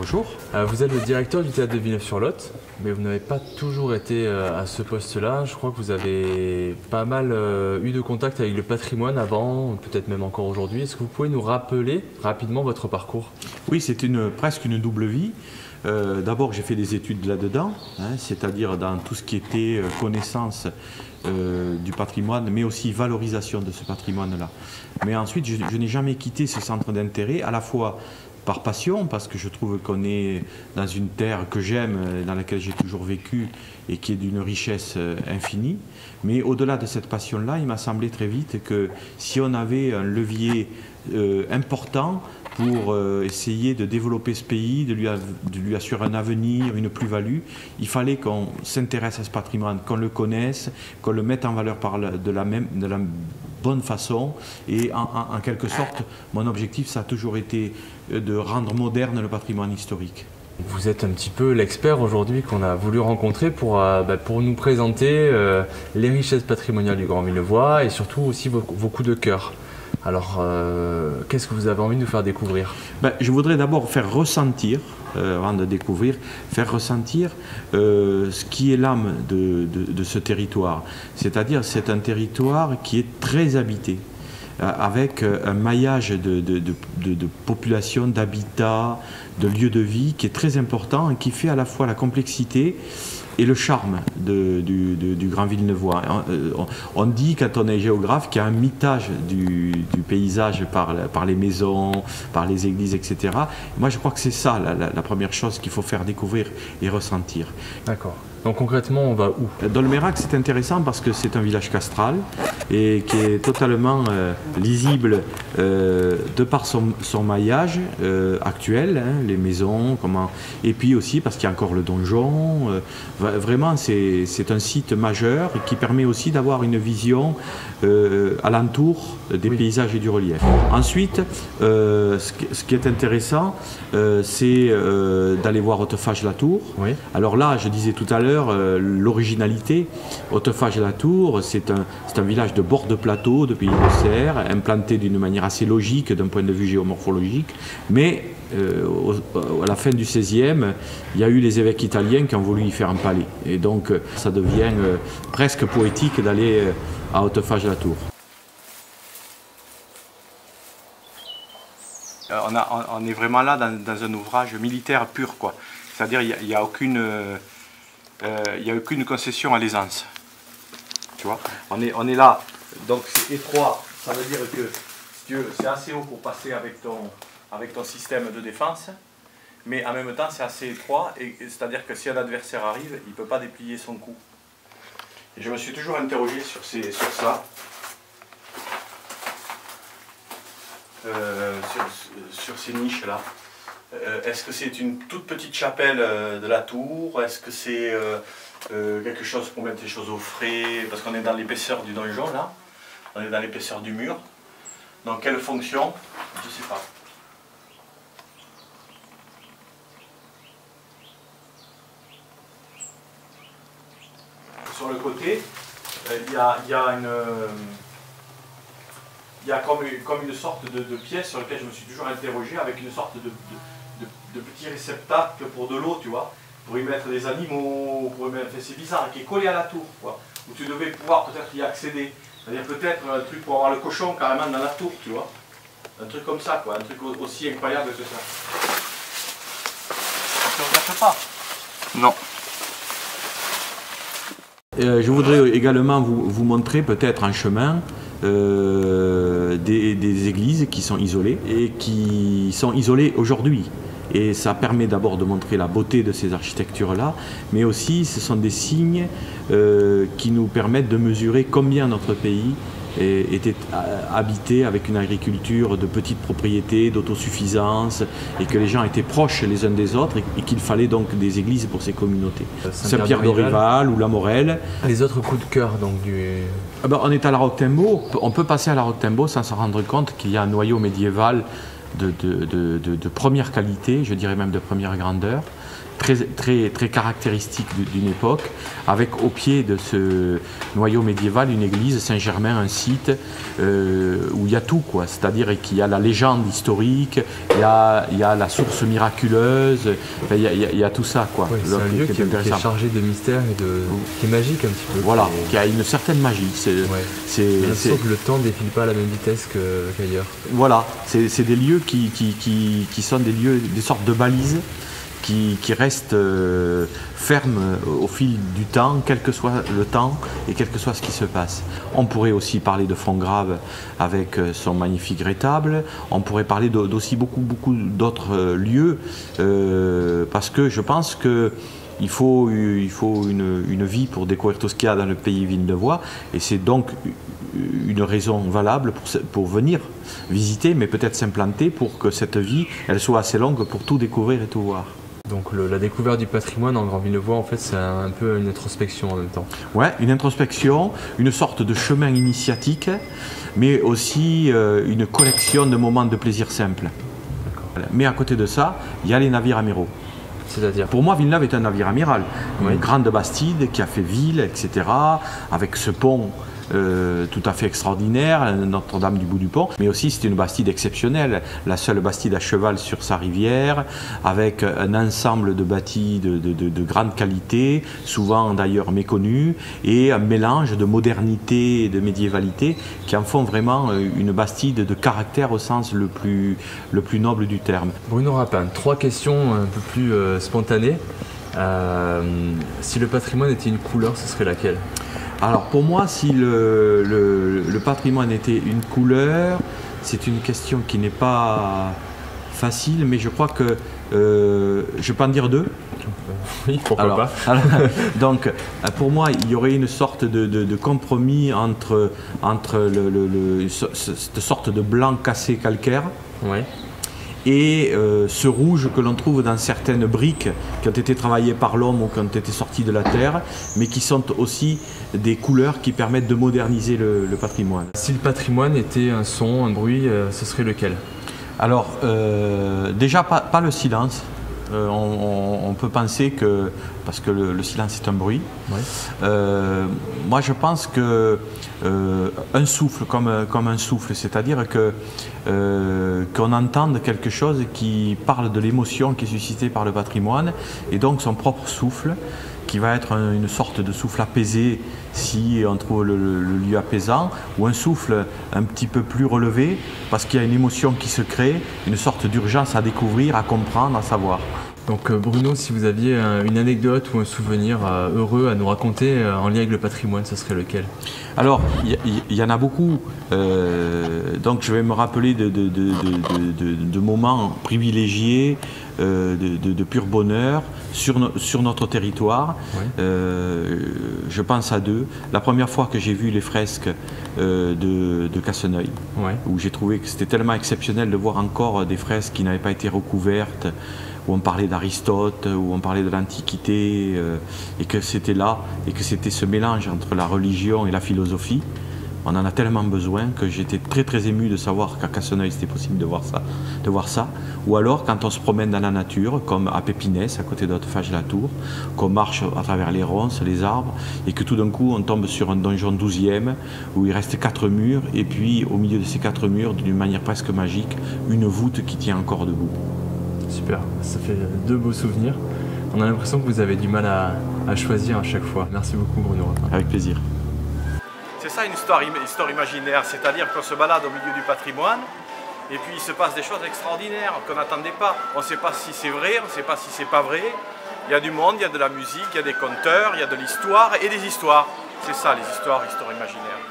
Bonjour. Vous êtes le directeur du théâtre de Villeneuve-sur-Lot, mais vous n'avez pas toujours été à ce poste-là. Je crois que vous avez pas mal eu de contact avec le patrimoine avant, peut-être même encore aujourd'hui. Est-ce que vous pouvez nous rappeler rapidement votre parcours? Oui, c'est presque une double vie. D'abord, j'ai fait des études là-dedans, c'est-à-dire dans tout ce qui était connaissance du patrimoine, mais aussi valorisation de ce patrimoine-là. Mais ensuite, je n'ai jamais quitté ce centre d'intérêt, à la fois par passion, parce que je trouve qu'on est dans une terre que j'aime, dans laquelle j'ai toujours vécu et qui est d'une richesse infinie. Mais au-delà de cette passion-là, il m'a semblé très vite que si on avait un levier important pour essayer de développer ce pays, de lui assurer un avenir, une plus-value, il fallait qu'on s'intéresse à ce patrimoine, qu'on le connaisse, qu'on le mette en valeur de la bonne façon. Et en quelque sorte, mon objectif, ça a toujours été de rendre moderne le patrimoine historique. Vous êtes un petit peu l'expert aujourd'hui qu'on a voulu rencontrer pour nous présenter les richesses patrimoniales du Grand Villeneuvois et surtout aussi vos coups de cœur. Alors, qu'est-ce que vous avez envie de nous faire découvrir? Je voudrais d'abord faire ressentir, avant de découvrir, faire ressentir ce qui est l'âme de ce territoire. C'est-à-dire, c'est un territoire qui est très habité, avec un maillage de population, d'habitat, de lieux de vie qui est très important et qui fait à la fois la complexité et le charme du Grand Villeneuvois. On dit, quand on est géographe, qu'il y a un mitage du paysage par les maisons, par les églises, etc. Moi, je crois que c'est ça la première chose qu'il faut faire découvrir et ressentir. D'accord. Donc concrètement, on va où? Dolmayrac, c'est intéressant parce que c'est un village castral et qui est totalement lisible de par son maillage actuel, les maisons, et puis aussi parce qu'il y a encore le donjon. Vraiment, c'est un site majeur et qui permet aussi d'avoir une vision alentour des paysages et du relief. Ensuite, ce qui est intéressant, c'est d'aller voir Hautefage-la-Tour. Oui. Alors là, je disais tout à l'heure, l'originalité, Hautefage-la-Tour, c'est un village de bord de plateau, de pays de serre, implanté d'une manière assez logique d'un point de vue géomorphologique, mais à la fin du XVIe, il y a eu les évêques italiens qui ont voulu y faire un palais. Et donc, ça devient presque poétique d'aller à Hautefage-la-Tour. On est vraiment là dans un ouvrage militaire pur, quoi. C'est-à-dire, il n'y a aucune concession à l'aisance. Tu vois, on est là, donc c'est étroit, ça veut dire que c'est assez haut pour passer avec ton système de défense, mais en même temps c'est assez étroit, c'est-à-dire que si un adversaire arrive, il ne peut pas déplier son coup. Et je me suis toujours interrogé sur ça, sur ces niches-là. Est-ce que c'est une toute petite chapelle de la tour? Est-ce que c'est quelque chose pour mettre les choses au frais? Parce qu'on est dans l'épaisseur du donjon, là. On est dans l'épaisseur du mur. Donc, quelle fonction? Je ne sais pas. Sur le côté, il y a comme une sorte de pièce sur laquelle je me suis toujours interrogé, avec une sorte de petit réceptacle pour de l'eau, tu vois, pour y mettre des animaux, c'est bizarre, qui est collé à la tour, quoi, où tu devais pouvoir peut-être y accéder. C'est-à-dire peut-être un truc pour avoir le cochon carrément dans la tour, tu vois. Un truc comme ça, quoi, un truc aussi incroyable que ça. Ça ne regarde pas? Non. Je voudrais également vous montrer peut-être en chemin des églises qui sont isolées et qui sont isolées aujourd'hui. Et ça permet d'abord de montrer la beauté de ces architectures-là, mais aussi ce sont des signes qui nous permettent de mesurer combien notre pays était habité avec une agriculture de petites propriétés, d'autosuffisance, et que les gens étaient proches les uns des autres et qu'il fallait donc des églises pour ces communautés. Saint-Pierre-de-Rival ou La Morelle. Les autres coups de cœur donc du... On est à la Roque-Timbaud. On peut passer à la Roque-Timbaud sans se rendre compte qu'il y a un noyau médiéval de première qualité, je dirais même de première grandeur, très caractéristique d'une époque, avec au pied de ce noyau médiéval une église, Saint-Germain, un site où il y a tout, quoi. C'est-à-dire qu'il y a la légende historique, il y a la source miraculeuse, enfin, il y a tout ça, quoi. Oui, c'est un lieu qui est chargé de mystère et qui est magique un petit peu. Voilà, qui a une certaine magie. Sauf que le temps ne défile pas à la même vitesse qu'ailleurs. Voilà, c'est des lieux qui sont des lieux, des sortes de balises qui restent fermes au fil du temps, quel que soit le temps et quel que soit ce qui se passe. On pourrait aussi parler de Fontgrave avec son magnifique rétable, on pourrait parler d'aussi beaucoup d'autres lieux, parce que je pense que il faut une vie pour découvrir tout ce qu'il y a dans le pays villeneuvois, et c'est donc une raison valable pour venir visiter, mais peut-être s'implanter pour que cette vie elle soit assez longue pour tout découvrir et tout voir. Donc la découverte du patrimoine en Grand Villeneuvois, en fait, c'est un peu une introspection en même temps. Ouais, une introspection, une sorte de chemin initiatique, mais aussi une collection de moments de plaisir simple. Mais à côté de ça, il y a les navires amiraux. C'est-à-dire ? Pour moi, Villeneuve est un navire amiral. Une grande bastide qui a fait ville, etc. Avec ce pont tout à fait extraordinaire, Notre-Dame du Bout du Pont. Mais aussi, c'est une bastide exceptionnelle. La seule bastide à cheval sur sa rivière, avec un ensemble de bâtis de grande qualité, souvent d'ailleurs méconnus, et un mélange de modernité et de médiévalité qui en font vraiment une bastide de caractère au sens le plus noble du terme. Bruno Rapin, 3 questions un peu plus spontanées. Si le patrimoine était une couleur, ce serait laquelle ? Alors pour moi, si le patrimoine était une couleur, c'est une question qui n'est pas facile, mais je crois que je peux en dire 2. Oui, pourquoi pas. Donc pour moi, il y aurait une sorte de compromis entre cette sorte de blanc cassé calcaire. Ouais. Et ce rouge que l'on trouve dans certaines briques qui ont été travaillées par l'homme ou qui ont été sorties de la terre, mais qui sont aussi des couleurs qui permettent de moderniser le patrimoine. Si le patrimoine était un son, un bruit, ce serait lequel ? Alors, déjà pas le silence. On peut penser que, parce que le silence est un bruit, moi je pense que un souffle comme un souffle, c'est-à-dire qu'on entende quelque chose qui parle de l'émotion qui est suscitée par le patrimoine, et donc son propre souffle, qui va être une sorte de souffle apaisé si on trouve le lieu apaisant, ou un souffle un petit peu plus relevé parce qu'il y a une émotion qui se crée, une sorte d'urgence à découvrir, à comprendre, à savoir. Donc Bruno, si vous aviez une anecdote ou un souvenir heureux à nous raconter en lien avec le patrimoine, ce serait lequel ? Alors, il y en a beaucoup, donc je vais me rappeler de moments privilégiés, de pur bonheur sur notre territoire. Je pense à 2. La première fois que j'ai vu les fresques de Casseneuil, où j'ai trouvé que c'était tellement exceptionnel de voir encore des fresques qui n'avaient pas été recouvertes, où on parlait d'Aristote, où on parlait de l'Antiquité, et que c'était là, et que c'était ce mélange entre la religion et la philosophie. On en a tellement besoin que j'étais très ému de savoir qu'à Casseneuil c'était possible de voir ça. Ou alors quand on se promène dans la nature, comme à Pépinès, à côté d'Hautefage-la-Tour, qu'on marche à travers les ronces, les arbres, et que tout d'un coup on tombe sur un donjon 12e, où il reste 4 murs, et puis au milieu de ces 4 murs, d'une manière presque magique, une voûte qui tient encore debout. Super, ça fait 2 beaux souvenirs. On a l'impression que vous avez du mal à choisir à chaque fois. Merci beaucoup Bruno Rapin. Avec plaisir. C'est ça une histoire imaginaire, c'est-à-dire qu'on se balade au milieu du patrimoine et puis il se passe des choses extraordinaires qu'on n'attendait pas. On ne sait pas si c'est vrai, on ne sait pas si c'est pas vrai. Il y a du monde, il y a de la musique, il y a des conteurs, il y a de l'histoire et des histoires. C'est ça les histoires imaginaires.